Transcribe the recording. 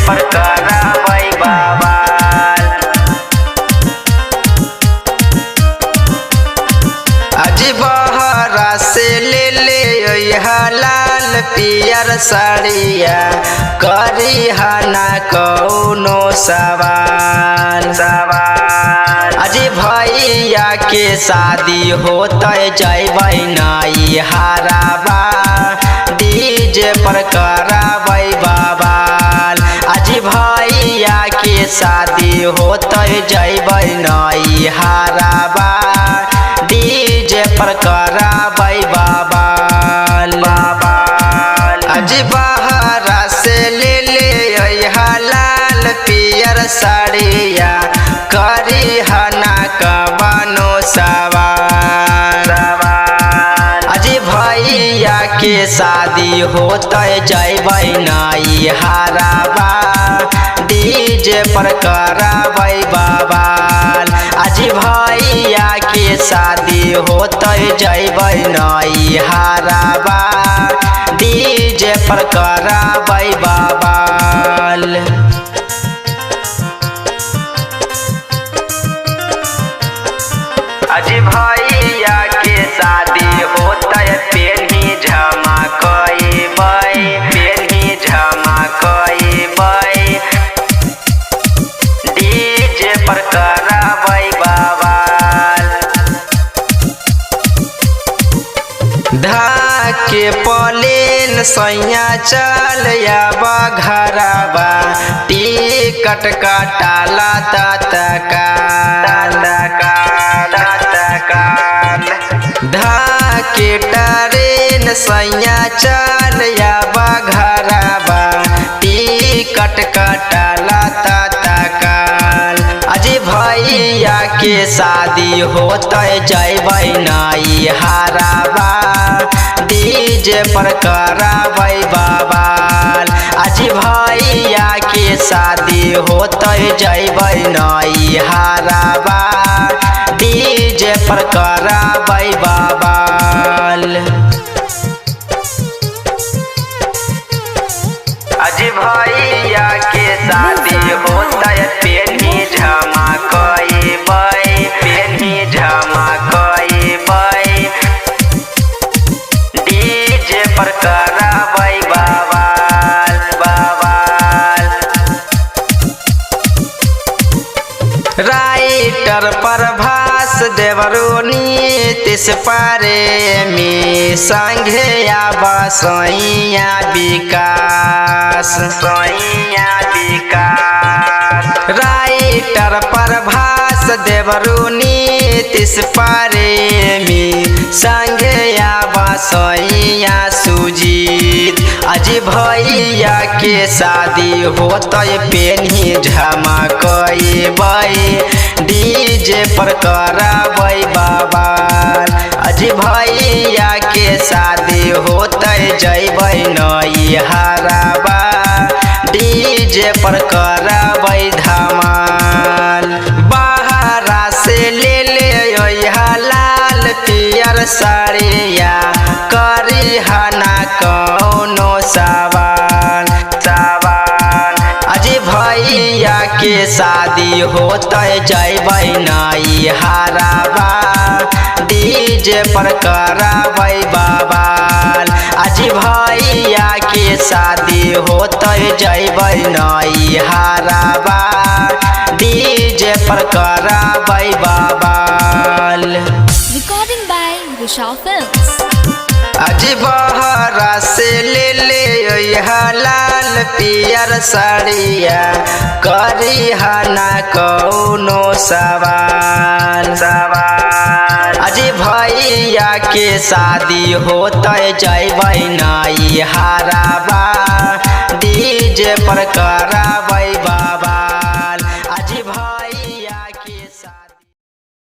पर कराबै बवाल। आज बहरा से ले ले लाल पियर साड़िया करी हना कौनो सवाल। आज भैया के शादी होते जैबै नाई हराबा डीजे पर कराबै बवाल। आज भैया के शादी होते जैबै नाई हराबा डीजे पर कराबै बवाल। आज बहरा से ले ले लाल पियर साड़िया करी हना कवनो सवाल। आज भैया के शादी होते जैबै नाई हराबा डीजे पर कराबै बवाल। आज भैया के शादी होते जैबै नाई हराबा डीजे पर कराबै बवाल। आज भैया के शादी होते पेन्ही झमकबै डीजे पर कराबै बवाल। धाके पलेन सैया चल घरबा टिकट कटाला तत्काल। धाके ट्रेन सैया चल घरबा टिकट कटाला तत्काल। आज भैया के शादी होते जैबै नाई हराबा डीजे पर कराबै बवाल। आज भैया के शादी होते जैबै नाई हराबा डीजे पर कराबै बवाल। आज भैया के शादी होते पेन्ही झमकबै डीजे पर कराबै बवाल। राइटर प्रभास देवरो नीतीश प्रेमी संगे आबा सैया विकास। राइटर प्रभास देवरो नीतीश प्रेमी संगे आबा सैया सुजीत। आज भैया के शादी होते पेन्ही झमकबै डीजे पर कराबै बवाल। आज भैया के शादी होते जैबै नाई हराबा डीजे पर कराबै धमाल। बहरा से ले ले लाल पियर साड़िया करी हना कौनो सवाल। आज भैया के शादी होते जैबै नाई हराबा डीजे पर कराबै बवाल। आज भैया के शादी होते जैबै नाई हराबा डीजे पर कराबै बवाल। Recording by Vishal Films। आज बहरा से ले ले लाल पियर साड़िया करी हना कौनो सवाल। आज भैया के शादी होते जैबै नाई हराबा डीजे पर करा